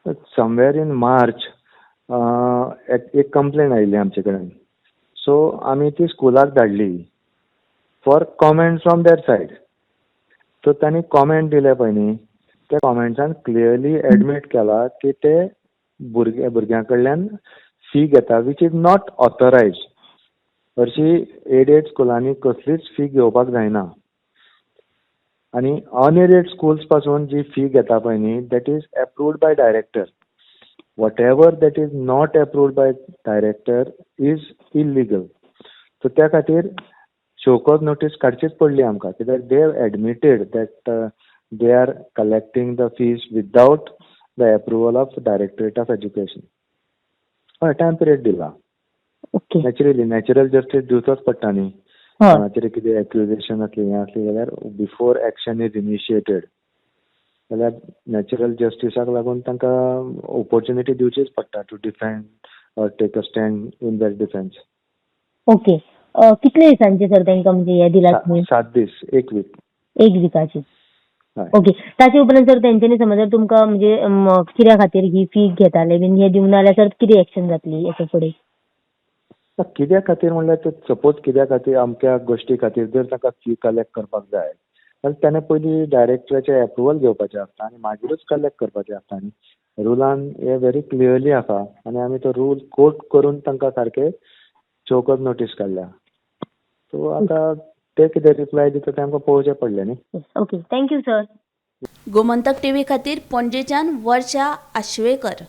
Somewhere in March एक complaint आयिल्ली आमचे कडेन. सो आमी ती स्कुलाक धाडली for comment from there side. So तांणी कॉमेंट दिले पळय न्ही, त्या कॉमेंट्सान क्लियरली एडमीट केला की ते भुरग्यां कडल्यान फी घेता वीच इज नॉट ऑथरायज. हरशीं एडेड स्कुलांनी कसलीच फी घेवपाक जायना. आणि अनएडेड स्कूल्स पासून जी फी घेता पळय न्ही, that is approved by director. whatever that is not approved by director is illegal. So त्या खातीर शोकॉज नोटीस काडचीच पडली आमकां, कित्याक they have admitted that they are collecting the fees without the approval of directorate of education. हय, time period दिला. Okay. Natural justice दिवचोच पडटा न्ही. कोणाचेर कितें एक्युजेशन असली हें असली जाल्यार बिफोर एक्शन इज इनिशिएटेड जाल्यार नॅचरल जस्टिसाक लागून तांकां ऑपॉर्च्युनिटी दिवचीच पडटा to defend or take a stand in that defence. Okay. कितले दिसांचे सर तांकां म्हणजे हे दिलां तुम्ही? 7 दीस, एक वीक. एक विकाची. हय. ओके. ताचे उपरांत सर तेंच्यांनी समज जर तुमकां म्हणजे कित्या खातीर ही फी घेताले बीन हे दिवना जाल्यार सर कितें एक्शन जातली हेचे फुडें? कित्या खातीर म्हणल्यार सपोज कित्या खातीर अमक्या गोश्टी खातीर जर ताका फी कलेक्ट करपाक जाय जाल्यार ताणें पयलीं डायरेक्टराचें अप्रुवल घेवपाचें आसता आनी मागीरूच कलेक्ट करपाचें आसता न्ही. रुलान हे व्हेरी क्लियरली आसा आनी आमी तो रूल कोट करून तांकां सारके चौकस नोटीस काडल्या. सो आतां ते कितें रिप्लाय दिता तें आमकां पळोवचें पडलें न्ही. Okay. Thank you sir. Gomantak TV खातीर पणजेच्यान वर्षा आशवेकर.